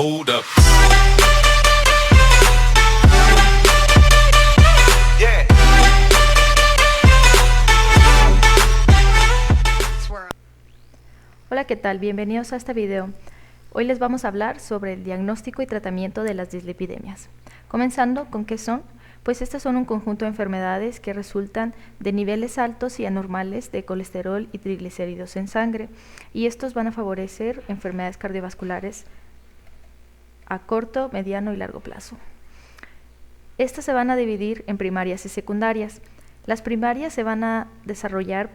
Hold up. Yeah. Hola, ¿qué tal? Bienvenidos a este video. Hoy les vamos a hablar sobre el diagnóstico y tratamiento de las dislipidemias. Comenzando con qué son, pues estas son un conjunto de enfermedades que resultan de niveles altos y anormales de colesterol y triglicéridos en sangre, y estos van a favorecer enfermedades cardiovasculares a corto, mediano y largo plazo. Estas se van a dividir en primarias y secundarias. Las primarias se van a desarrollar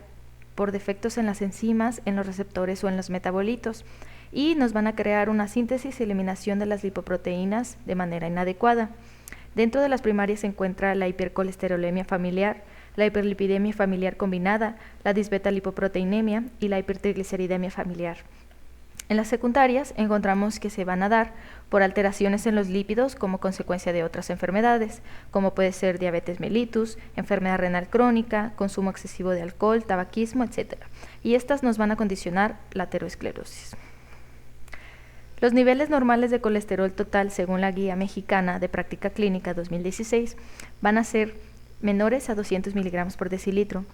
por defectos en las enzimas, en los receptores o en los metabolitos, y nos van a crear una síntesis y eliminación de las lipoproteínas de manera inadecuada. Dentro de las primarias se encuentra la hipercolesterolemia familiar, la hiperlipidemia familiar combinada, la disbeta-lipoproteinemia y la hipertrigliceridemia familiar. En las secundarias encontramos que se van a dar por alteraciones en los lípidos como consecuencia de otras enfermedades, como puede ser diabetes mellitus, enfermedad renal crónica, consumo excesivo de alcohol, tabaquismo, etc. Y estas nos van a condicionar la aterosclerosis. Los niveles normales de colesterol total, según la Guía Mexicana de Práctica Clínica 2016, van a ser menores a 200 miligramos por decilitro.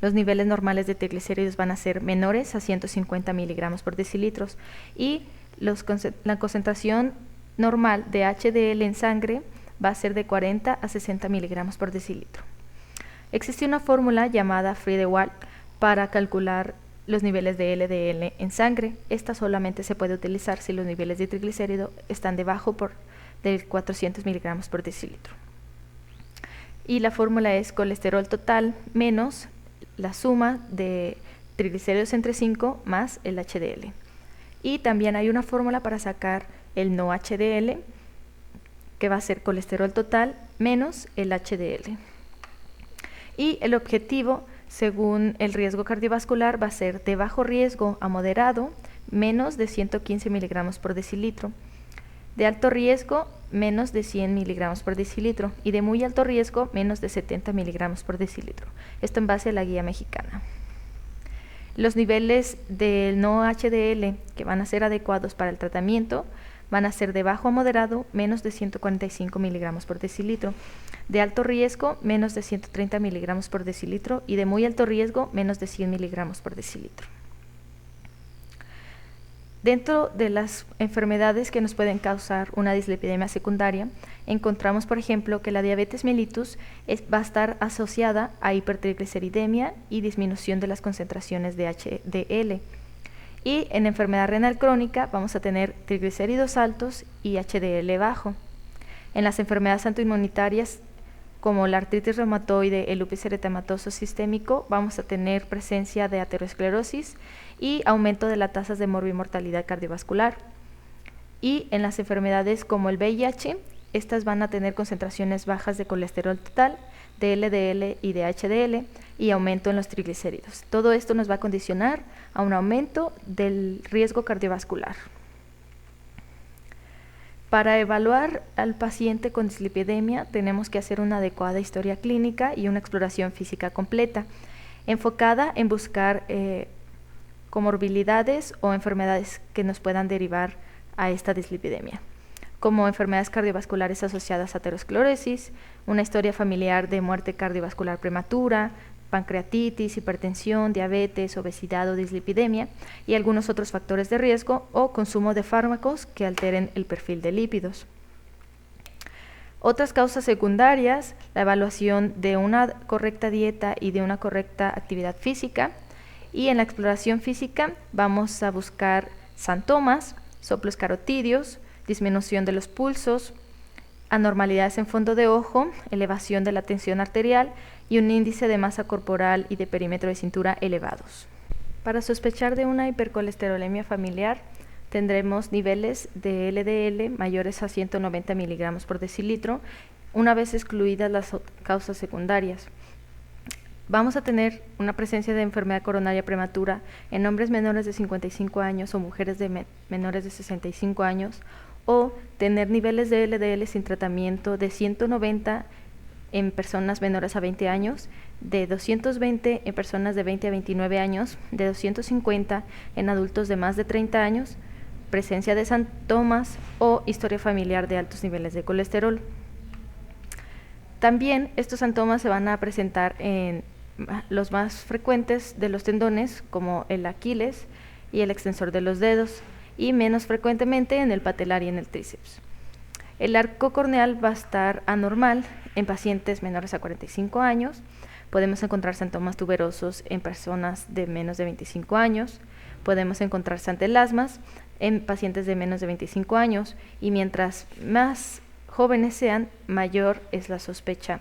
Los niveles normales de triglicéridos van a ser menores a 150 miligramos por decilitro y la concentración normal de HDL en sangre va a ser de 40 a 60 miligramos por decilitro. Existe una fórmula llamada Friedewald para calcular los niveles de LDL en sangre. Esta solamente se puede utilizar si los niveles de triglicérido están debajo de 400 miligramos por decilitro. Y la fórmula es colesterol total menos la suma de triglicéridos entre 5 más el HDL. Y también hay una fórmula para sacar el no HDL, que va a ser colesterol total menos el HDL. Y el objetivo, según el riesgo cardiovascular, va a ser de bajo riesgo a moderado, menos de 115 miligramos por decilitro, de alto riesgo, menos de 100 miligramos por decilitro, y de muy alto riesgo, menos de 70 miligramos por decilitro. Esto en base a la Guía Mexicana. Los niveles del no HDL que van a ser adecuados para el tratamiento van a ser de bajo a moderado, menos de 145 miligramos por decilitro, de alto riesgo, menos de 130 miligramos por decilitro, y de muy alto riesgo, menos de 100 miligramos por decilitro. Dentro de las enfermedades que nos pueden causar una dislipidemia secundaria, encontramos, por ejemplo, que la diabetes mellitus va a estar asociada a hipertrigliceridemia y disminución de las concentraciones de HDL. Y en enfermedad renal crónica vamos a tener triglicéridos altos y HDL bajo. En las enfermedades autoinmunitarias, como la artritis reumatoide, el lupus eritematoso sistémico, vamos a tener presencia de aterosclerosis y aumento de las tasas de morbimortalidad cardiovascular. Y en las enfermedades como el VIH, estas van a tener concentraciones bajas de colesterol total, de LDL y de HDL, y aumento en los triglicéridos. Todo esto nos va a condicionar a un aumento del riesgo cardiovascular. Para evaluar al paciente con dislipidemia tenemos que hacer una adecuada historia clínica y una exploración física completa, enfocada en buscar comorbilidades o enfermedades que nos puedan derivar a esta dislipidemia, como enfermedades cardiovasculares asociadas a aterosclerosis, una historia familiar de muerte cardiovascular prematura, pancreatitis, hipertensión, diabetes, obesidad o dislipidemia, y algunos otros factores de riesgo o consumo de fármacos que alteren el perfil de lípidos. Otras causas secundarias, la evaluación de una correcta dieta y de una correcta actividad física, y en la exploración física vamos a buscar santomas, soplos carotídeos, disminución de los pulsos, anormalidades en fondo de ojo, elevación de la tensión arterial y un índice de masa corporal y de perímetro de cintura elevados. Para sospechar de una hipercolesterolemia familiar, tendremos niveles de LDL mayores a 190 miligramos por decilitro, una vez excluidas las causas secundarias. Vamos a tener una presencia de enfermedad coronaria prematura en hombres menores de 55 años o mujeres menores de 65 años, o tener niveles de LDL sin tratamiento de 190 en personas menores a 20 años, de 220 en personas de 20 a 29 años, de 250 en adultos de más de 30 años, presencia de síntomas o historia familiar de altos niveles de colesterol. También estos síntomas se van a presentar en los más frecuentes de los tendones, como el Aquiles y el extensor de los dedos, y menos frecuentemente en el patelar y en el tríceps. El arco corneal va a estar anormal en pacientes menores a 45 años. Podemos encontrar síntomas tuberosos en personas de menos de 25 años. Podemos encontrar santelasmas en pacientes de menos de 25 años, y mientras más jóvenes sean, mayor es la sospecha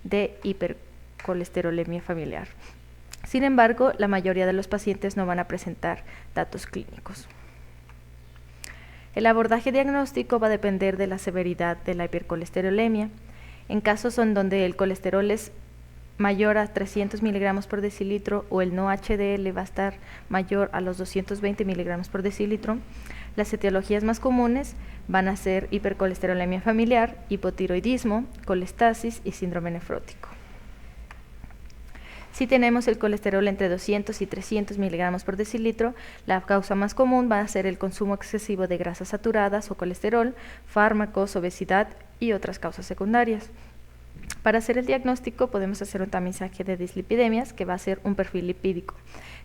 de hipercolesterolemia familiar. Sin embargo, la mayoría de los pacientes no van a presentar datos clínicos. El abordaje diagnóstico va a depender de la severidad de la hipercolesterolemia. En casos en donde el colesterol es mayor a 300 miligramos por decilitro o el no HDL va a estar mayor a los 220 miligramos por decilitro, las etiologías más comunes van a ser hipercolesterolemia familiar, hipotiroidismo, colestasis y síndrome nefrótico. Si tenemos el colesterol entre 200 y 300 miligramos por decilitro, la causa más común va a ser el consumo excesivo de grasas saturadas o colesterol, fármacos, obesidad y otras causas secundarias. Para hacer el diagnóstico podemos hacer un tamizaje de dislipidemias, que va a ser un perfil lipídico,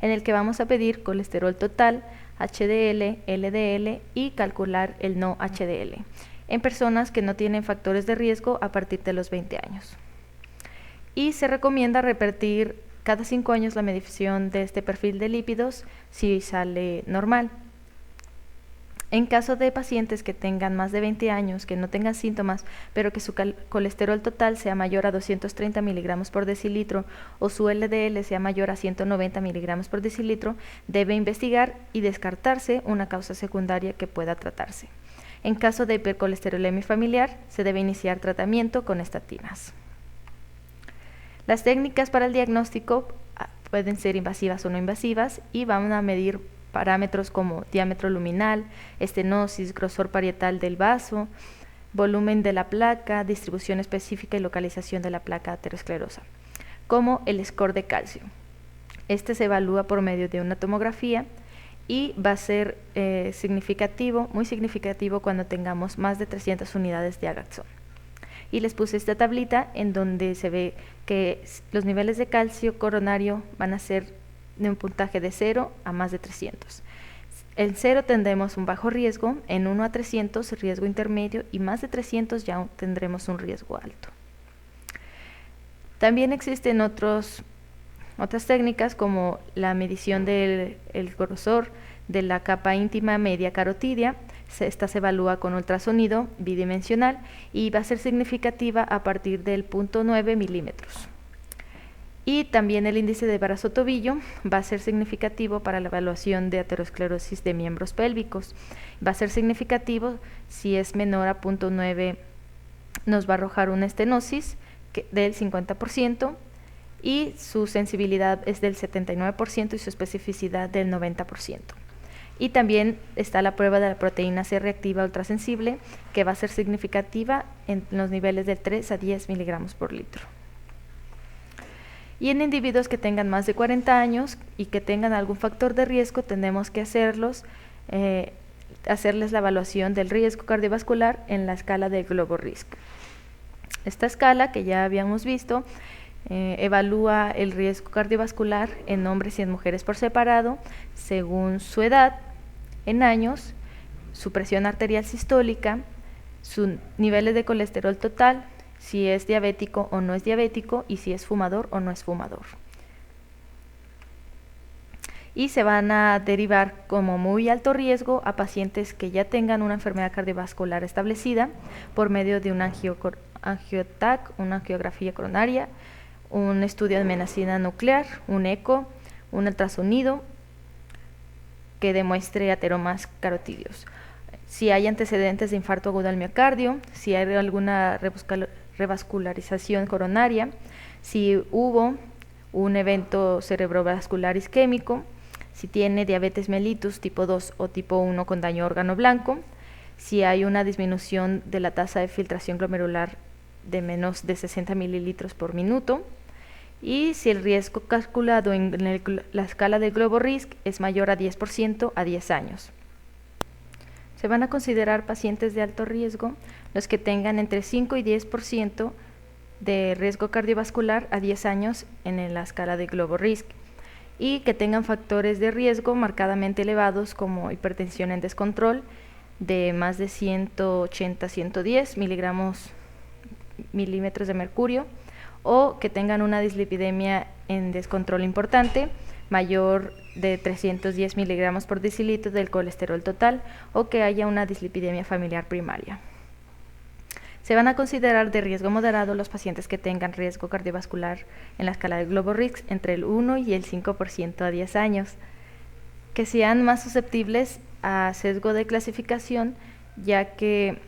en el que vamos a pedir colesterol total, HDL, LDL y calcular el no HDL en personas que no tienen factores de riesgo a partir de los 20 años. Y se recomienda repetir cada 5 años la medición de este perfil de lípidos si sale normal. En caso de pacientes que tengan más de 20 años, que no tengan síntomas, pero que su colesterol total sea mayor a 230 miligramos por decilitro o su LDL sea mayor a 190 miligramos por decilitro, debe investigar y descartarse una causa secundaria que pueda tratarse. En caso de hipercolesterolemia familiar, se debe iniciar tratamiento con estatinas. Las técnicas para el diagnóstico pueden ser invasivas o no invasivas y van a medir parámetros como diámetro luminal, estenosis, grosor parietal del vaso, volumen de la placa, distribución específica y localización de la placa aterosclerosa, como el score de calcio. Este se evalúa por medio de una tomografía y va a ser muy significativo cuando tengamos más de 300 unidades de Agaxon. Y les puse esta tablita en donde se ve que los niveles de calcio coronario van a ser de un puntaje de 0 a más de 300. En 0 tendremos un bajo riesgo, en 1 a 300 riesgo intermedio y más de 300 ya tendremos un riesgo alto. También existen otras técnicas como la medición del grosor de la capa íntima media carotidia. Esta se evalúa con ultrasonido bidimensional y va a ser significativa a partir del 0.9 milímetros. Y también el índice de brazo-tobillo va a ser significativo para la evaluación de aterosclerosis de miembros pélvicos. Va a ser significativo si es menor a 0.9, nos va a arrojar una estenosis del 50% y su sensibilidad es del 79% y su especificidad del 90%. Y también está la prueba de la proteína C reactiva ultrasensible, que va a ser significativa en los niveles de 3 a 10 miligramos por litro. Y en individuos que tengan más de 40 años y que tengan algún factor de riesgo, tenemos que hacerles la evaluación del riesgo cardiovascular en la escala de Globo Risk. Esta escala, que ya habíamos visto, evalúa el riesgo cardiovascular en hombres y en mujeres por separado, según su edad, en años, su presión arterial sistólica, sus niveles de colesterol total, si es diabético o no es diabético y si es fumador o no es fumador. Y se van a derivar como muy alto riesgo a pacientes que ya tengan una enfermedad cardiovascular establecida por medio de un angioTAC, una angiografía coronaria, un estudio de medicina nuclear, un eco, un ultrasonido que demuestre ateromas carotídeos. Si hay antecedentes de infarto agudo al miocardio, si hay alguna revascularización coronaria, si hubo un evento cerebrovascular isquémico, si tiene diabetes mellitus tipo 2 o tipo 1 con daño a órgano blanco, si hay una disminución de la tasa de filtración glomerular de menos de 60 mililitros por minuto, y si el riesgo calculado en la escala de Globo Risk es mayor a 10% a 10 años. Se van a considerar pacientes de alto riesgo los que tengan entre 5 y 10% de riesgo cardiovascular a 10 años en la escala de Global Risk y que tengan factores de riesgo marcadamente elevados como hipertensión en descontrol de más de 180-110 milímetros de mercurio, o que tengan una dislipidemia en descontrol importante mayor de 310 miligramos por decilitro del colesterol total, o que haya una dislipidemia familiar primaria. Se van a considerar de riesgo moderado los pacientes que tengan riesgo cardiovascular en la escala de Global Risk entre el 1 y el 5% a 10 años, que sean más susceptibles a sesgo de clasificación, ya que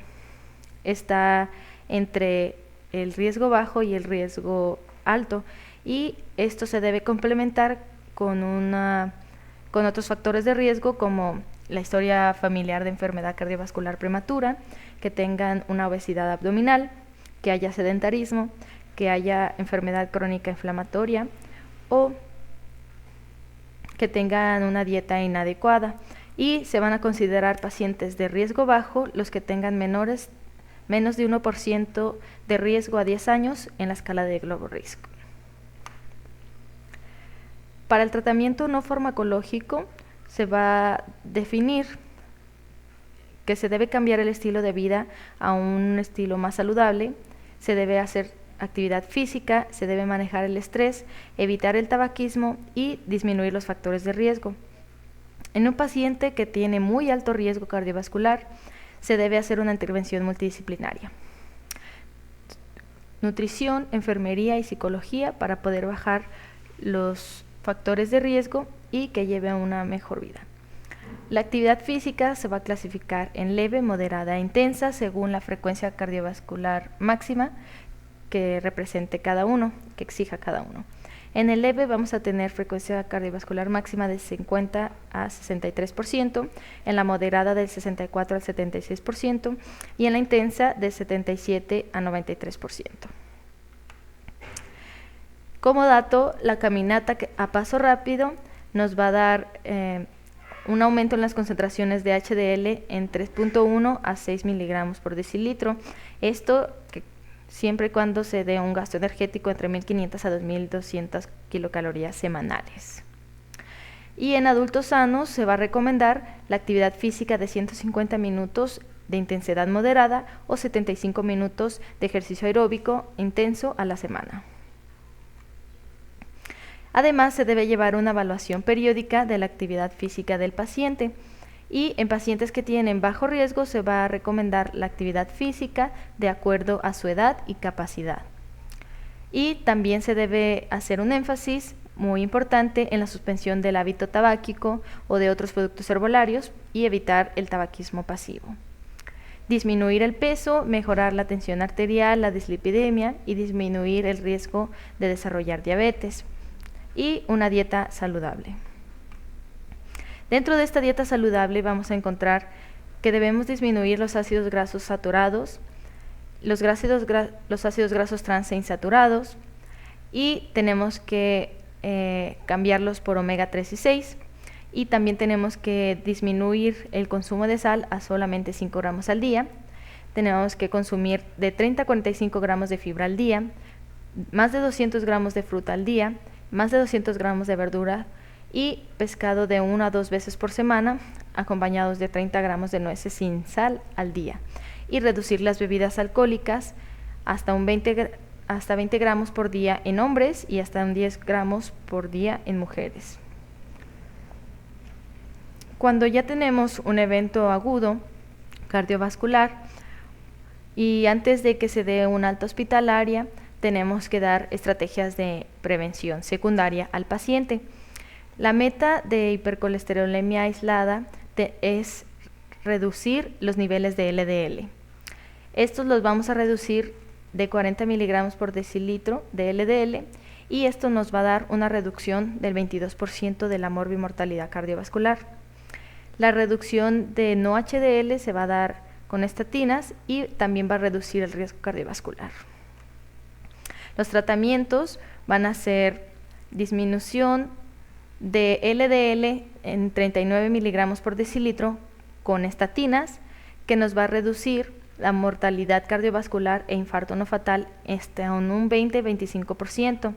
está entre el riesgo bajo y el riesgo alto, y esto se debe complementar con otros factores de riesgo como la historia familiar de enfermedad cardiovascular prematura, que tengan una obesidad abdominal, que haya sedentarismo, que haya enfermedad crónica inflamatoria o que tengan una dieta inadecuada, y se van a considerar pacientes de riesgo bajo los que tengan menos de 1% de riesgo a 10 años en la escala de Global Risk. Para el tratamiento no farmacológico se va a definir que se debe cambiar el estilo de vida a un estilo más saludable, se debe hacer actividad física, se debe manejar el estrés, evitar el tabaquismo y disminuir los factores de riesgo. En un paciente que tiene muy alto riesgo cardiovascular, se debe hacer una intervención multidisciplinaria: nutrición, enfermería y psicología para poder bajar los factores de riesgo y que lleve a una mejor vida. La actividad física se va a clasificar en leve, moderada e intensa según la frecuencia cardiovascular máxima que represente cada uno, que exija cada uno. En el leve vamos a tener frecuencia cardiovascular máxima de 50 a 63%, en la moderada del 64 al 76% y en la intensa de 77 a 93%. Como dato, la caminata a paso rápido nos va a dar un aumento en las concentraciones de HDL en 3.1 a 6 miligramos por decilitro. Esto siempre y cuando se dé un gasto energético entre 1.500 a 2.200 kilocalorías semanales. Y en adultos sanos se va a recomendar la actividad física de 150 minutos de intensidad moderada o 75 minutos de ejercicio aeróbico intenso a la semana. Además, se debe llevar una evaluación periódica de la actividad física del paciente, y en pacientes que tienen bajo riesgo se va a recomendar la actividad física de acuerdo a su edad y capacidad. Y también se debe hacer un énfasis muy importante en la suspensión del hábito tabáquico o de otros productos herbolarios y evitar el tabaquismo pasivo. Disminuir el peso, mejorar la tensión arterial, la dislipidemia y disminuir el riesgo de desarrollar diabetes. Y una dieta saludable. Dentro de esta dieta saludable vamos a encontrar que debemos disminuir los ácidos grasos saturados, los ácidos grasos trans e insaturados, y tenemos que cambiarlos por omega 3 y 6, y también tenemos que disminuir el consumo de sal a solamente 5 gramos al día. Tenemos que consumir de 30 a 45 gramos de fibra al día, más de 200 gramos de fruta al día, más de 200 gramos de verdura y pescado de 1 a 2 veces por semana, acompañados de 30 gramos de nueces sin sal al día, y reducir las bebidas alcohólicas hasta 20 gramos por día en hombres y hasta 10 gramos por día en mujeres. Cuando ya tenemos un evento agudo cardiovascular y antes de que se dé una alta hospitalaria, tenemos que dar estrategias de prevención secundaria al paciente. La meta de hipercolesterolemia aislada es reducir los niveles de LDL. Estos los vamos a reducir de 40 miligramos por decilitro de LDL, y esto nos va a dar una reducción del 22% de la morbimortalidad cardiovascular. La reducción de no HDL se va a dar con estatinas y también va a reducir el riesgo cardiovascular. Los tratamientos van a ser disminución de LDL en 39 miligramos por decilitro con estatinas, que nos va a reducir la mortalidad cardiovascular e infarto no fatal en un 20-25%.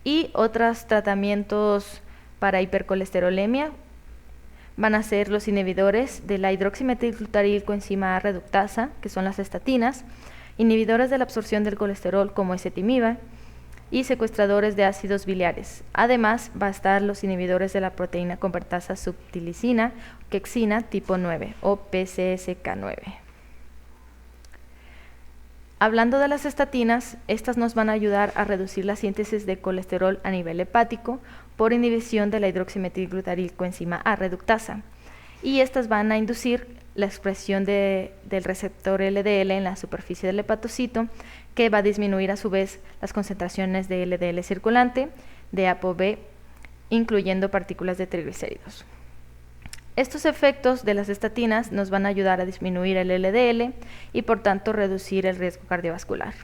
Y otros tratamientos para hipercolesterolemia van a ser los inhibidores de la hidroximetilglutaril coenzima A reductasa, que son las estatinas, inhibidores de la absorción del colesterol como ezetimiba y secuestradores de ácidos biliares. Además, va a estar los inhibidores de la proteína convertasa subtilicina, quexina tipo 9 o PCSK9. Hablando de las estatinas, estas nos van a ayudar a reducir la síntesis de colesterol a nivel hepático por inhibición de la hidroximetilglutaril coenzima A reductasa, y estas van a inducir la expresión del receptor LDL en la superficie del hepatocito, que va a disminuir a su vez las concentraciones de LDL circulante, de ApoB, incluyendo partículas de triglicéridos. Estos efectos de las estatinas nos van a ayudar a disminuir el LDL y por tanto reducir el riesgo cardiovascular,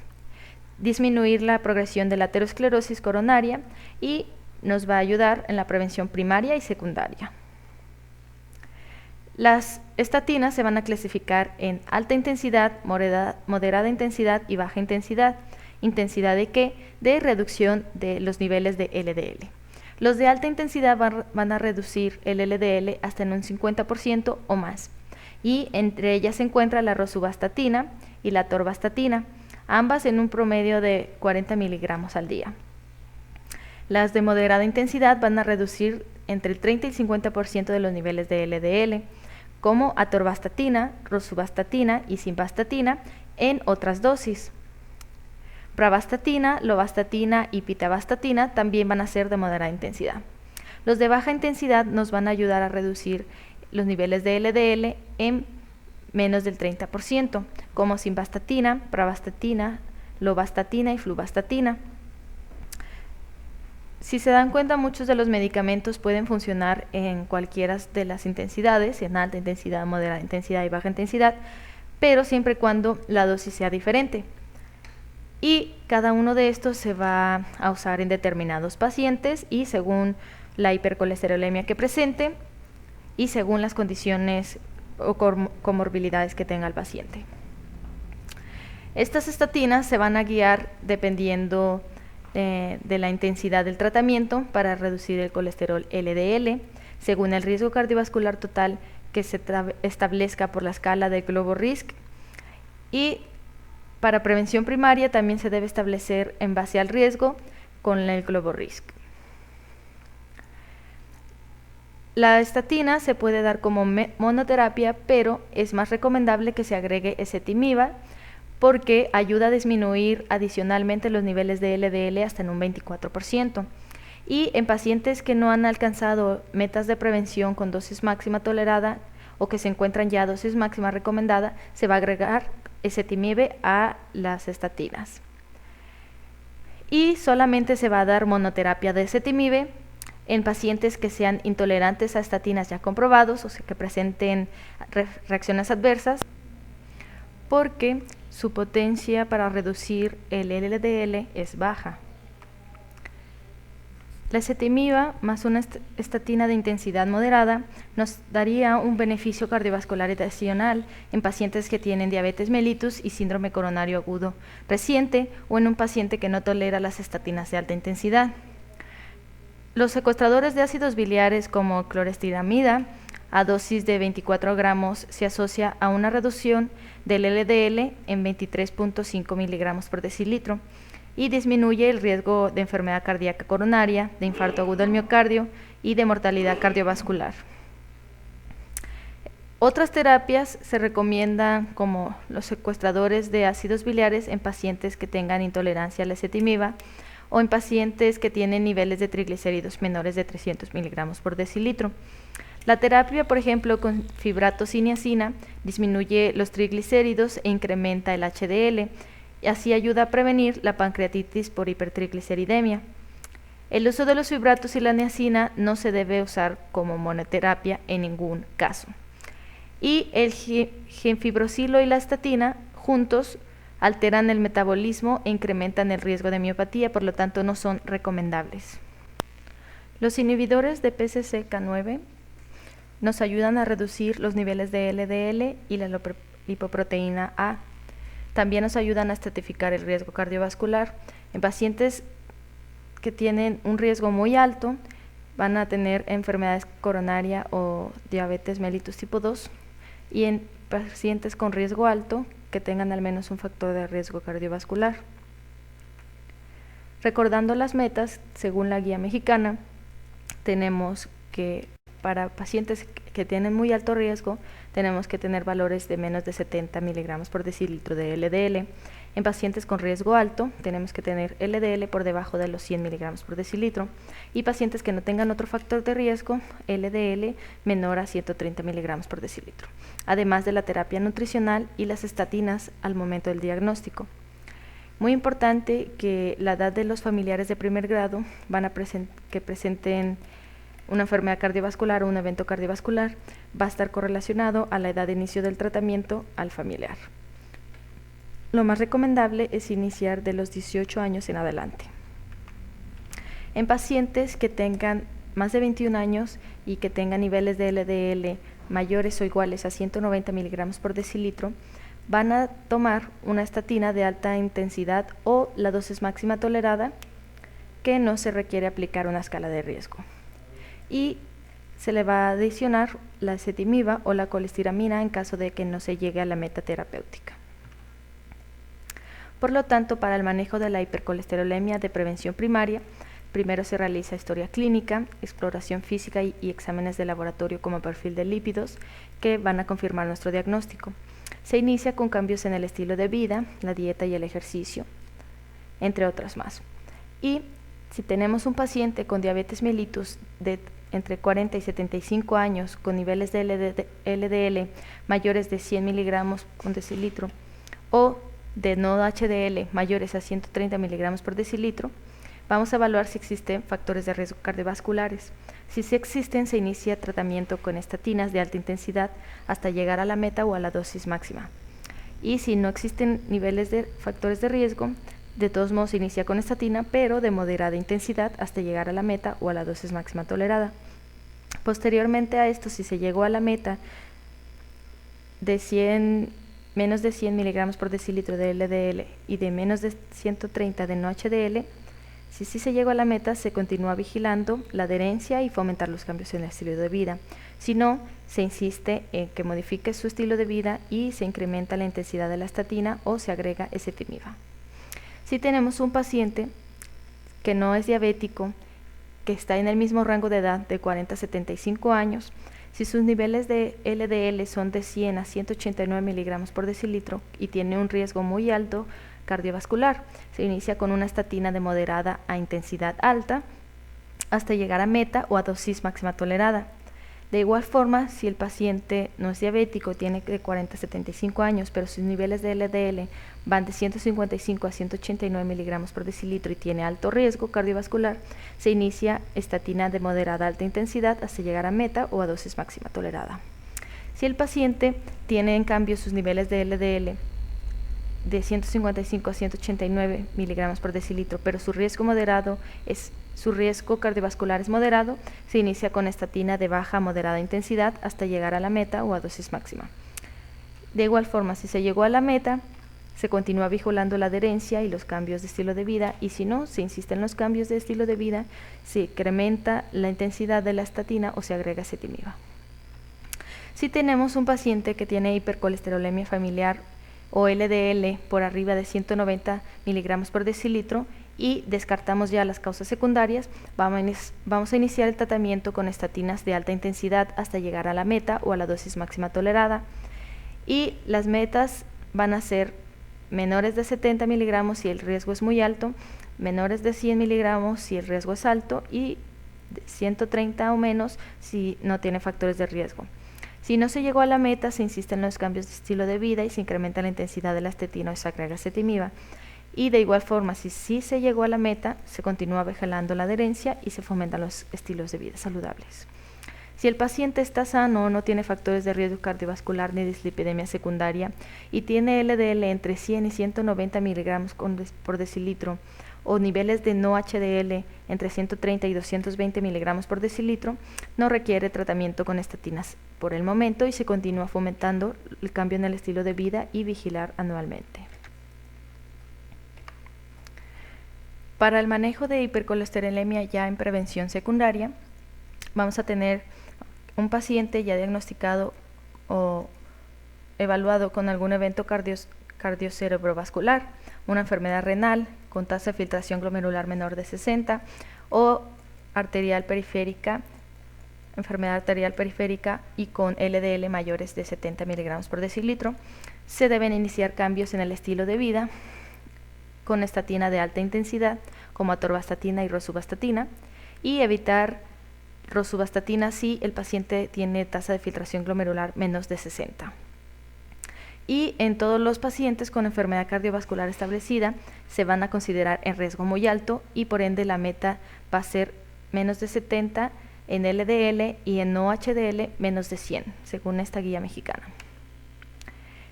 disminuir la progresión de la aterosclerosis coronaria y nos va a ayudar en la prevención primaria y secundaria. Las estatinas se van a clasificar en alta intensidad, moderada intensidad y baja intensidad. ¿Intensidad de qué? De reducción de los niveles de LDL. Los de alta intensidad van a reducir el LDL hasta en un 50% o más, y entre ellas se encuentra la rosuvastatina y la atorvastatina, ambas en un promedio de 40 miligramos al día. Las de moderada intensidad van a reducir entre el 30 y el 50% de los niveles de LDL, como atorvastatina, rosuvastatina y simvastatina en otras dosis. Pravastatina, lovastatina y pitavastatina también van a ser de moderada intensidad. Los de baja intensidad nos van a ayudar a reducir los niveles de LDL en menos del 30%, como simvastatina, pravastatina, lovastatina y fluvastatina. Si se dan cuenta, muchos de los medicamentos pueden funcionar en cualquiera de las intensidades, en alta intensidad, moderada intensidad y baja intensidad, pero siempre y cuando la dosis sea diferente. Y cada uno de estos se va a usar en determinados pacientes y según la hipercolesterolemia que presente y según las condiciones o comorbilidades que tenga el paciente. Estas estatinas se van a guiar dependiendo de la intensidad del tratamiento para reducir el colesterol LDL, según el riesgo cardiovascular total que se establezca por la escala de Global Risk, y para prevención primaria también se debe establecer en base al riesgo con el Global Risk. La estatina se puede dar como monoterapia, pero es más recomendable que se agregue ezetimiba porque ayuda a disminuir adicionalmente los niveles de LDL hasta en un 24%. Y en pacientes que no han alcanzado metas de prevención con dosis máxima tolerada o que se encuentran ya a dosis máxima recomendada, se va a agregar ezetimibe a las estatinas. Y solamente se va a dar monoterapia de ezetimibe en pacientes que sean intolerantes a estatinas ya comprobados, o sea, que presenten reacciones adversas, porque su potencia para reducir el LDL es baja. La ezetimiba más una estatina de intensidad moderada nos daría un beneficio cardiovascular adicional en pacientes que tienen diabetes mellitus y síndrome coronario agudo reciente o en un paciente que no tolera las estatinas de alta intensidad. Los secuestradores de ácidos biliares como clorestiramida a dosis de 24 gramos se asocia a una reducción del LDL en 23.5 miligramos por decilitro y disminuye el riesgo de enfermedad cardíaca coronaria, de infarto agudo del miocardio y de mortalidad cardiovascular. Otras terapias se recomiendan como los secuestradores de ácidos biliares en pacientes que tengan intolerancia a la ezetimiba o en pacientes que tienen niveles de triglicéridos menores de 300 miligramos por decilitro. La terapia, por ejemplo, con fibrato y niacina disminuye los triglicéridos e incrementa el HDL, y así ayuda a prevenir la pancreatitis por hipertrigliceridemia. El uso de los fibratos y la niacina no se debe usar como monoterapia en ningún caso. Y el gemfibrosilo y la estatina juntos alteran el metabolismo e incrementan el riesgo de miopatía, por lo tanto no son recomendables. Los inhibidores de PCSK9 nos ayudan a reducir los niveles de LDL y la lipoproteína A. También nos ayudan a estratificar el riesgo cardiovascular. En pacientes que tienen un riesgo muy alto, van a tener enfermedades coronaria o diabetes mellitus tipo 2, y en pacientes con riesgo alto que tengan al menos un factor de riesgo cardiovascular. Recordando las metas, según la guía mexicana, tenemos que para pacientes que tienen muy alto riesgo, tenemos que tener valores de menos de 70 miligramos por decilitro de LDL. En pacientes con riesgo alto, tenemos que tener LDL por debajo de los 100 miligramos por decilitro. Y pacientes que no tengan otro factor de riesgo, LDL menor a 130 miligramos por decilitro. Además de la terapia nutricional y las estatinas al momento del diagnóstico. Muy importante que la edad de los familiares de primer grado que presenten una enfermedad cardiovascular o un evento cardiovascular va a estar correlacionado a la edad de inicio del tratamiento al familiar. Lo más recomendable es iniciar de los 18 años en adelante. En pacientes que tengan más de 21 años y que tengan niveles de LDL mayores o iguales a 190 miligramos por decilitro, van a tomar una estatina de alta intensidad o la dosis máxima tolerada, que no se requiere aplicar una escala de riesgo. Y se le va a adicionar la ezetimiba o la colestiramina en caso de que no se llegue a la meta terapéutica. Por lo tanto, para el manejo de la hipercolesterolemia de prevención primaria, primero se realiza historia clínica, exploración física y exámenes de laboratorio como perfil de lípidos que van a confirmar nuestro diagnóstico. Se inicia con cambios en el estilo de vida, la dieta y el ejercicio, entre otras más. Y si tenemos un paciente con diabetes mellitus de entre 40 y 75 años con niveles de LDL mayores de 100 miligramos por decilitro o de no HDL mayores a 130 miligramos por decilitro, vamos a evaluar si existen factores de riesgo cardiovasculares. Si sí existen, se inicia tratamiento con estatinas de alta intensidad hasta llegar a la meta o a la dosis máxima. Y si no existen niveles de factores de riesgo, de todos modos se inicia con estatina, pero de moderada intensidad hasta llegar a la meta o a la dosis máxima tolerada. Posteriormente a esto, si se llegó a la meta de menos de 100 miligramos por decilitro de LDL y de menos de 130 de no HDL, si sí se llegó a la meta, se continúa vigilando la adherencia y fomentar los cambios en el estilo de vida. Si no, se insiste en que modifique su estilo de vida y se incrementa la intensidad de la estatina o se agrega ezetimiba. Si tenemos un paciente que no es diabético, que está en el mismo rango de edad de 40 a 75 años, si sus niveles de LDL son de 100 a 189 miligramos por decilitro y tiene un riesgo muy alto cardiovascular, se inicia con una estatina de moderada a intensidad alta hasta llegar a meta o a dosis máxima tolerada. De igual forma, si el paciente no es diabético, tiene de 40 a 75 años, pero sus niveles de LDL van de 155 a 189 miligramos por decilitro y tiene alto riesgo cardiovascular, se inicia estatina de moderada a alta intensidad hasta llegar a meta o a dosis máxima tolerada. Si el paciente tiene en cambio sus niveles de LDL de 155 a 189 miligramos por decilitro, pero su riesgo cardiovascular es moderado, se inicia con estatina de baja a moderada intensidad hasta llegar a la meta o a dosis máxima. De igual forma, si se llegó a la meta, se continúa vigilando la adherencia y los cambios de estilo de vida, y si no, se insiste en los cambios de estilo de vida, se incrementa la intensidad de la estatina o se agrega ezetimiba. Si tenemos un paciente que tiene hipercolesterolemia familiar o LDL por arriba de 190 miligramos por decilitro y descartamos ya las causas secundarias, vamos a iniciar el tratamiento con estatinas de alta intensidad hasta llegar a la meta o a la dosis máxima tolerada, y las metas van a ser menores de 70 miligramos si el riesgo es muy alto, menores de 100 miligramos si el riesgo es alto y 130 o menos si no tiene factores de riesgo. Si no se llegó a la meta, se insiste en los cambios de estilo de vida y se incrementa la intensidad de la estatina o se agrega ezetimiba. Y de igual forma, si sí se llegó a la meta, se continúa vigilando la adherencia y se fomentan los estilos de vida saludables. Si el paciente está sano o no tiene factores de riesgo cardiovascular ni dislipidemia secundaria y tiene LDL entre 100 y 190 miligramos por decilitro o niveles de no HDL entre 130 y 220 miligramos por decilitro, no requiere tratamiento con estatinas por el momento y se continúa fomentando el cambio en el estilo de vida y vigilar anualmente. Para el manejo de hipercolesterolemia ya en prevención secundaria, vamos a tener un paciente ya diagnosticado o evaluado con algún evento cardiocerebrovascular, una enfermedad renal con tasa de filtración glomerular menor de 60 o arterial periférica, enfermedad arterial periférica y con LDL mayores de 70 miligramos por decilitro. Se deben iniciar cambios en el estilo de vida con estatina de alta intensidad como atorvastatina y rosuvastatina y evitar rosuvastatina si el paciente tiene tasa de filtración glomerular menos de 60. Y en todos los pacientes con enfermedad cardiovascular establecida se van a considerar en riesgo muy alto y por ende la meta va a ser menos de 70 en LDL y en no HDL menos de 100, según esta guía mexicana.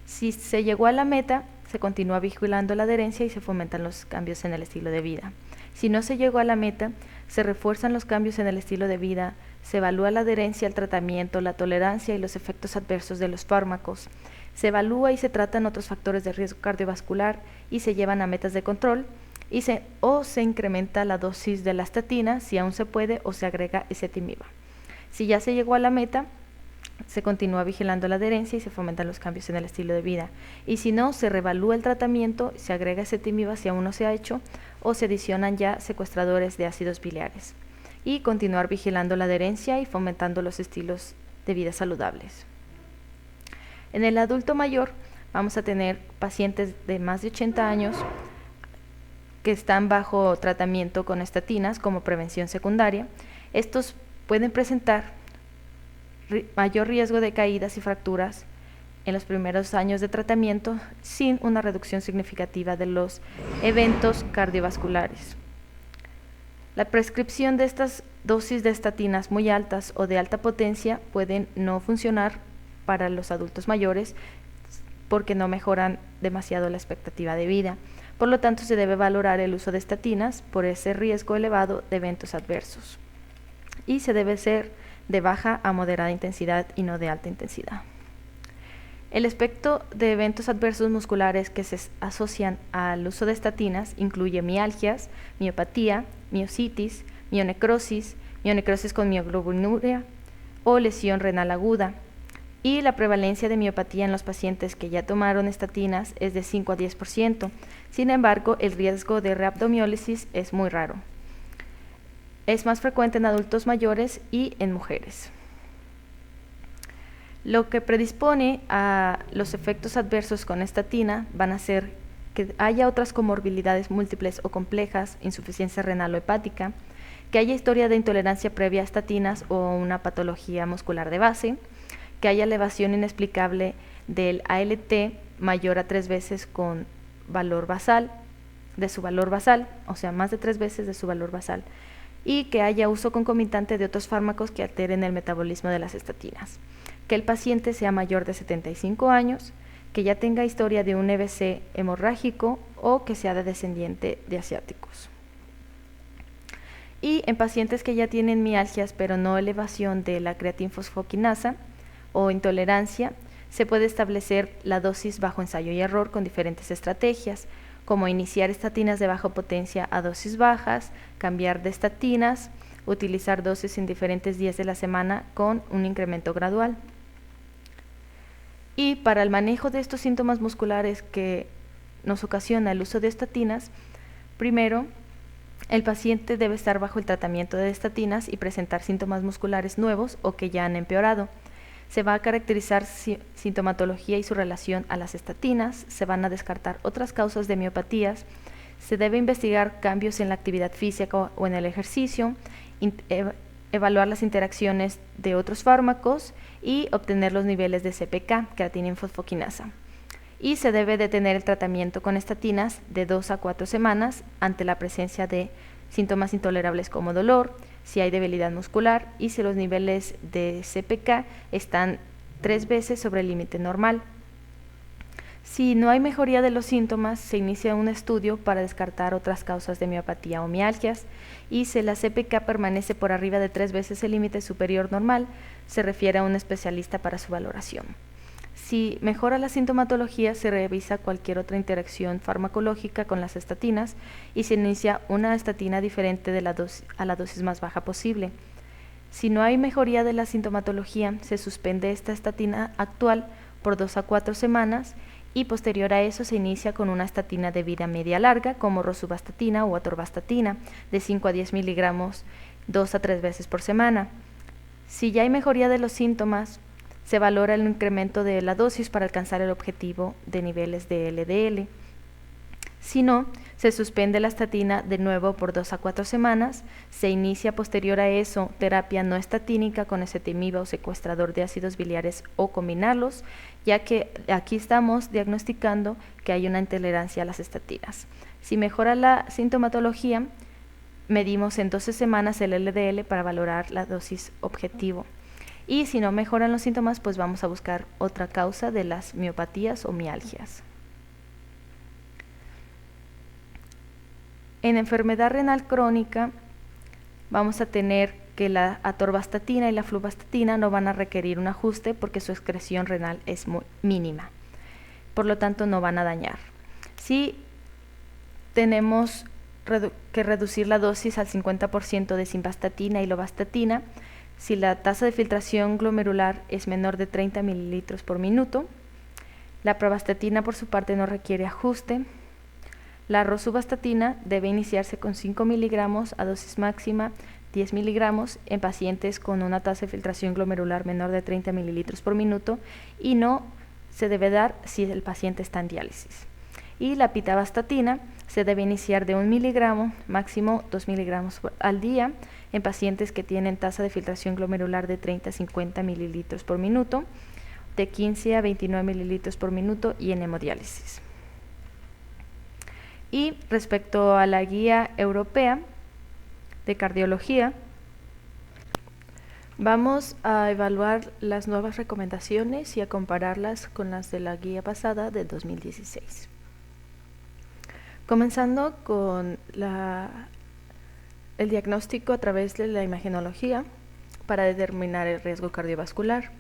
Si se llegó a la meta, se continúa vigilando la adherencia y se fomentan los cambios en el estilo de vida. Si no se llegó a la meta, se refuerzan los cambios en el estilo de vida, se evalúa la adherencia al tratamiento, la tolerancia y los efectos adversos de los fármacos, se evalúa y se tratan otros factores de riesgo cardiovascular y se llevan a metas de control o se incrementa la dosis de la estatina si aún se puede o se agrega ezetimiba. Si ya se llegó a la meta, se continúa vigilando la adherencia y se fomentan los cambios en el estilo de vida. Y si no, se reevalúa el tratamiento, se agrega ezetimiba si aún no se ha hecho o se adicionan ya secuestradores de ácidos biliares. Y continuar vigilando la adherencia y fomentando los estilos de vida saludables. En el adulto mayor vamos a tener pacientes de más de 80 años que están bajo tratamiento con estatinas como prevención secundaria. Estos pueden presentar mayor riesgo de caídas y fracturas en los primeros años de tratamiento sin una reducción significativa de los eventos cardiovasculares. La prescripción de estas dosis de estatinas muy altas o de alta potencia pueden no funcionar para los adultos mayores porque no mejoran demasiado la expectativa de vida. Por lo tanto, se debe valorar el uso de estatinas por ese riesgo elevado de eventos adversos. Y se debe ser de baja a moderada intensidad y no de alta intensidad. El espectro de eventos adversos musculares que se asocian al uso de estatinas incluye mialgias, miopatía, miositis, mionecrosis con mioglobinuria o lesión renal aguda. Y la prevalencia de miopatía en los pacientes que ya tomaron estatinas es de 5 a 10%. Sin embargo, el riesgo de reabdomiólisis es muy raro. Es más frecuente en adultos mayores y en mujeres. Lo que predispone a los efectos adversos con estatina van a ser que haya otras comorbilidades múltiples o complejas, insuficiencia renal o hepática, que haya historia de intolerancia previa a estatinas o una patología muscular de base, que haya elevación inexplicable del ALT mayor a 3 veces con valor basal, de su valor basal, o sea, más de 3 veces de su valor basal, y que haya uso concomitante de otros fármacos que alteren el metabolismo de las estatinas, que el paciente sea mayor de 75 años, que ya tenga historia de un EBC hemorrágico o que sea de descendiente de asiáticos. Y en pacientes que ya tienen mialgias pero no elevación de la creatinfosfoquinasa o intolerancia, se puede establecer la dosis bajo ensayo y error con diferentes estrategias, como iniciar estatinas de baja potencia a dosis bajas, cambiar de estatinas, utilizar dosis en diferentes días de la semana con un incremento gradual. Y para el manejo de estos síntomas musculares que nos ocasiona el uso de estatinas, primero, el paciente debe estar bajo el tratamiento de estatinas y presentar síntomas musculares nuevos o que ya han empeorado. Se va a caracterizar sintomatología y su relación a las estatinas, se van a descartar otras causas de miopatías, se debe investigar cambios en la actividad física o en el ejercicio, evaluar las interacciones de otros fármacos y obtener los niveles de CPK, creatinina-fosfoquinasa. Y se debe detener el tratamiento con estatinas de 2 a 4 semanas ante la presencia de síntomas intolerables como dolor, si hay debilidad muscular y si los niveles de CPK están 3 veces sobre el límite normal. Si no hay mejoría de los síntomas, se inicia un estudio para descartar otras causas de miopatía o mialgias, y si la CPK permanece por arriba de 3 veces el límite superior normal, se refiere a un especialista para su valoración. Si mejora la sintomatología, se revisa cualquier otra interacción farmacológica con las estatinas y se inicia una estatina diferente a la dosis más baja posible. Si no hay mejoría de la sintomatología, se suspende esta estatina actual por 2 a 4 semanas y posterior a eso se inicia con una estatina de vida media larga como rosuvastatina o atorvastatina de 5 a 10 miligramos 2 a 3 veces por semana. Si ya hay mejoría de los síntomas, se valora el incremento de la dosis para alcanzar el objetivo de niveles de LDL. Si no, se suspende la estatina de nuevo por 2 a 4 semanas, se inicia posterior a eso terapia no estatínica con ezetimiba o secuestrador de ácidos biliares o combinarlos, ya que aquí estamos diagnosticando que hay una intolerancia a las estatinas. Si mejora la sintomatología, medimos en 12 semanas el LDL para valorar la dosis objetivo. Y si no mejoran los síntomas, pues vamos a buscar otra causa de las miopatías o mialgias. En enfermedad renal crónica vamos a tener que la atorvastatina y la fluvastatina no van a requerir un ajuste porque su excreción renal es muy mínima, por lo tanto no van a dañar. Si tenemos que reducir la dosis al 50% de simvastatina y lovastatina, si la tasa de filtración glomerular es menor de 30 mililitros por minuto. La pravastatina por su parte no requiere ajuste. La rosuvastatina debe iniciarse con 5 miligramos a dosis máxima 10 miligramos en pacientes con una tasa de filtración glomerular menor de 30 mililitros por minuto y no se debe dar si el paciente está en diálisis. Y la pitavastatina se debe iniciar de 1 miligramo, máximo 2 miligramos al día en pacientes que tienen tasa de filtración glomerular de 30 a 50 mililitros por minuto, de 15 a 29 mililitros por minuto y en hemodiálisis. Y respecto a la guía europea de cardiología, vamos a evaluar las nuevas recomendaciones y a compararlas con las de la guía pasada de 2016. Comenzando con el diagnóstico a través de la imagenología para determinar el riesgo cardiovascular.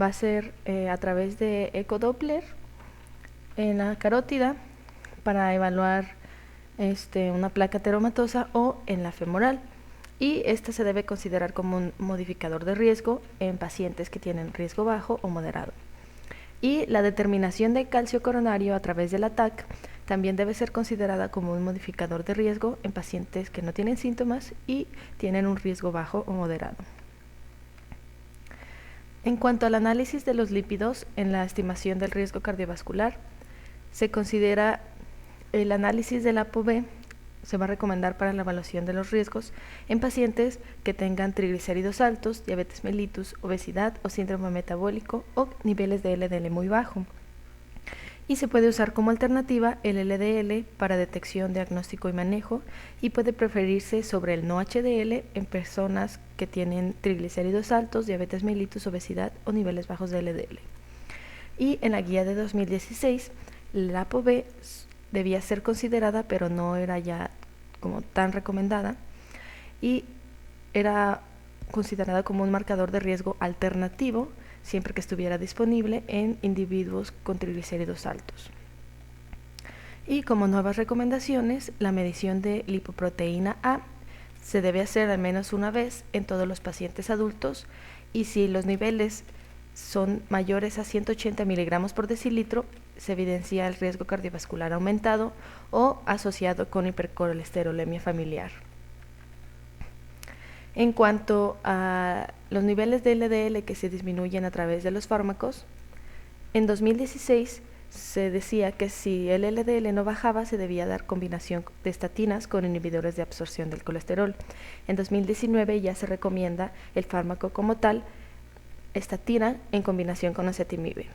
Va a ser a través de ecodoppler en la carótida para evaluar una placa ateromatosa o en la femoral, y esta se debe considerar como un modificador de riesgo en pacientes que tienen riesgo bajo o moderado. Y la determinación de calcio coronario a través del ATAC también debe ser considerada como un modificador de riesgo en pacientes que no tienen síntomas y tienen un riesgo bajo o moderado. En cuanto al análisis de los lípidos en la estimación del riesgo cardiovascular, se considera el análisis del ApoB. Se va a recomendar para la evaluación de los riesgos en pacientes que tengan triglicéridos altos, diabetes mellitus, obesidad o síndrome metabólico o niveles de LDL muy bajo. Y se puede usar como alternativa el LDL para detección, diagnóstico y manejo, y puede preferirse sobre el no HDL en personas que tienen triglicéridos altos, diabetes mellitus, obesidad o niveles bajos de LDL. Y en la guía de 2016, la ApoB debía ser considerada, pero no era ya como tan recomendada, y era considerada como un marcador de riesgo alternativo siempre que estuviera disponible en individuos con triglicéridos altos. Y como nuevas recomendaciones, la medición de lipoproteína A se debe hacer al menos una vez en todos los pacientes adultos, y si los niveles son mayores a 180 miligramos por decilitro, se evidencia el riesgo cardiovascular aumentado o asociado con hipercolesterolemia familiar. En cuanto a los niveles de LDL que se disminuyen a través de los fármacos, en 2016 se decía que si el LDL no bajaba, se debía dar combinación de estatinas con inhibidores de absorción del colesterol. En 2019 ya se recomienda el fármaco como tal, estatina en combinación con ezetimibe.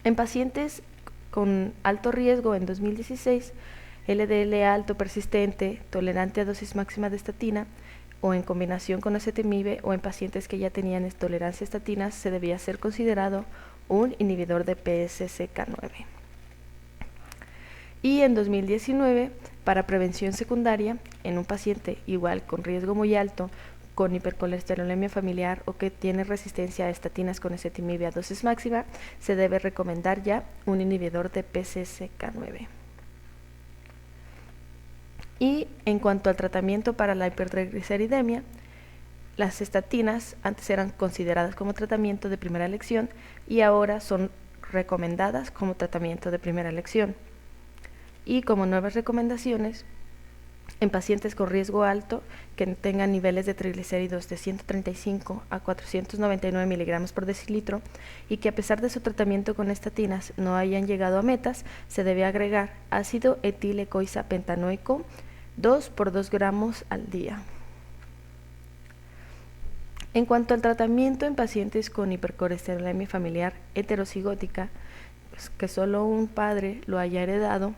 En pacientes con alto riesgo en 2016, LDL alto persistente, tolerante a dosis máxima de estatina, o en combinación con ezetimibe, o en pacientes que ya tenían tolerancia a estatinas, se debía ser considerado un inhibidor de PCSK9. Y en 2019, para prevención secundaria, en un paciente igual con riesgo muy alto, con hipercolesterolemia familiar o que tiene resistencia a estatinas con ezetimibe a dosis máxima, se debe recomendar ya un inhibidor de PCSK9. Y en cuanto al tratamiento para la hipertrigliceridemia, las estatinas antes eran consideradas como tratamiento de primera elección y ahora son recomendadas como tratamiento de primera elección. Y como nuevas recomendaciones, en pacientes con riesgo alto que tengan niveles de triglicéridos de 135 a 499 miligramos por decilitro y que a pesar de su tratamiento con estatinas no hayan llegado a metas, se debe agregar ácido etilecoisapentanoico 2 por 2 gramos al día. En cuanto al tratamiento en pacientes con hipercolesterolemia familiar heterocigótica, pues que solo un padre lo haya heredado,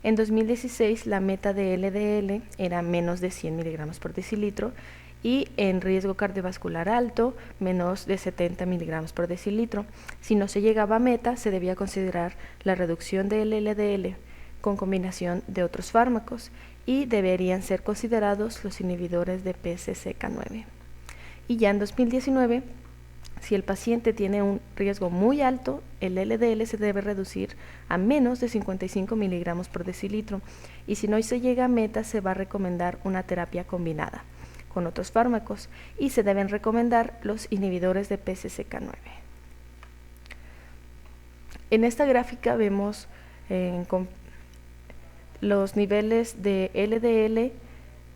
en 2016 la meta de LDL era menos de 100 miligramos por decilitro y en riesgo cardiovascular alto menos de 70 miligramos por decilitro. Si no se llegaba a meta, se debía considerar la reducción del LDL con combinación de otros fármacos y deberían ser considerados los inhibidores de PCSK9. Y ya en 2019, si el paciente tiene un riesgo muy alto, el LDL se debe reducir a menos de 55 miligramos por decilitro y si no se llega a meta se va a recomendar una terapia combinada con otros fármacos y se deben recomendar los inhibidores de PCSK9. En esta gráfica vemos los niveles de LDL,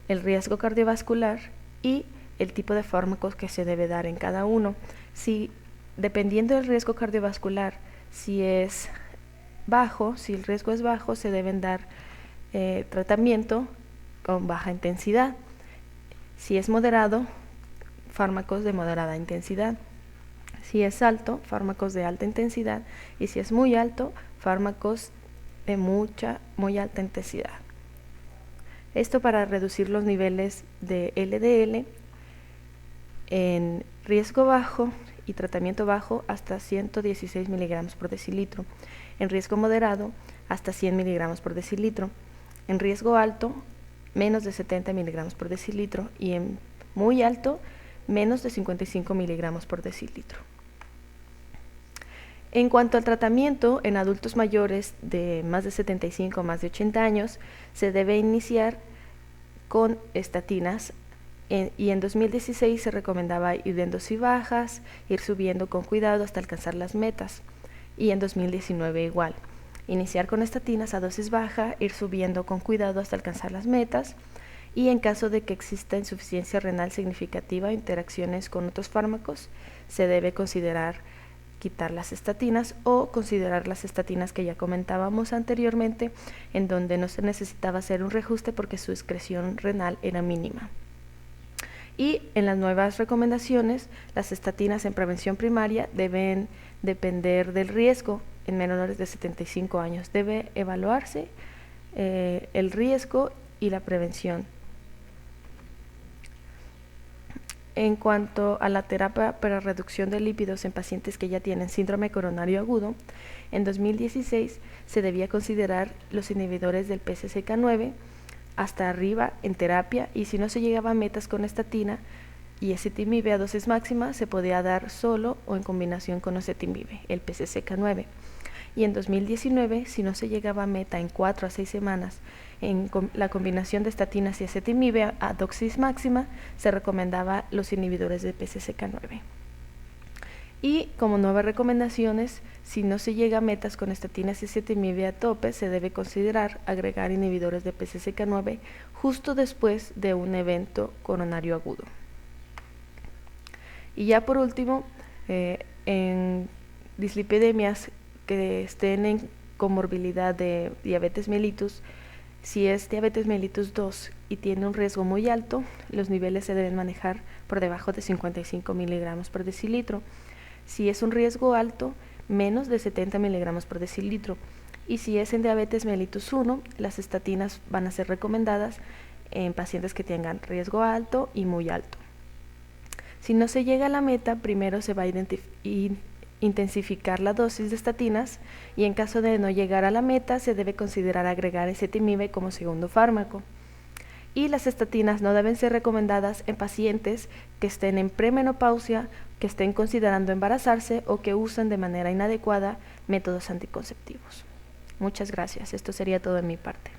el riesgo cardiovascular y el tipo de fármacos que se debe dar en cada uno. Si, dependiendo del riesgo cardiovascular, si es bajo, si el riesgo es bajo, se deben dar tratamiento con baja intensidad. Si es moderado, fármacos de moderada intensidad. Si es alto, fármacos de alta intensidad. Y si es muy alto, fármacos de muy alta intensidad. Esto para reducir los niveles de LDL en riesgo bajo y tratamiento bajo hasta 116 miligramos por decilitro, en riesgo moderado hasta 100 miligramos por decilitro, en riesgo alto menos de 70 miligramos por decilitro y en muy alto menos de 55 miligramos por decilitro. En cuanto al tratamiento en adultos mayores de más de 75 o más de 80 años, se debe iniciar con estatinas y en 2016 se recomendaba ir en dosis bajas, ir subiendo con cuidado hasta alcanzar las metas. Y en 2019 igual, iniciar con estatinas a dosis baja, ir subiendo con cuidado hasta alcanzar las metas. Y en caso de que exista insuficiencia renal significativa o interacciones con otros fármacos, se debe considerar quitar las estatinas o considerar las estatinas que ya comentábamos anteriormente, en donde no se necesitaba hacer un reajuste porque su excreción renal era mínima. Y en las nuevas recomendaciones, las estatinas en prevención primaria deben depender del riesgo en menores de 75 años. Debe evaluarse el riesgo y la prevención. En cuanto a la terapia para reducción de lípidos en pacientes que ya tienen síndrome coronario agudo, en 2016 se debía considerar los inhibidores del PCSK9 hasta arriba en terapia y si no se llegaba a metas con estatina y ezetimibe a dosis máxima, se podía dar solo o en combinación con ezetimibe, el PCSK9. Y en 2019, si no se llegaba a meta en 4 a 6 semanas en la combinación de estatinas y ezetimibe a dosis máxima, se recomendaba los inhibidores de PCSK9. Y como nuevas recomendaciones, si no se llega a metas con estatinas y ezetimibe a tope, se debe considerar agregar inhibidores de PCSK9 justo después de un evento coronario agudo. Y ya por último, en dislipidemias que estén en comorbilidad de diabetes mellitus, si es diabetes mellitus 2 y tiene un riesgo muy alto, los niveles se deben manejar por debajo de 55 miligramos por decilitro. Si es un riesgo alto, menos de 70 miligramos por decilitro. Y si es en diabetes mellitus 1, las estatinas van a ser recomendadas en pacientes que tengan riesgo alto y muy alto. Si no se llega a la meta, primero se va a intensificar la dosis de estatinas y en caso de no llegar a la meta se debe considerar agregar ezetimibe como segundo fármaco. Y las estatinas no deben ser recomendadas en pacientes que estén en premenopausia, que estén considerando embarazarse o que usan de manera inadecuada métodos anticonceptivos. Muchas gracias. Esto sería todo de mi parte.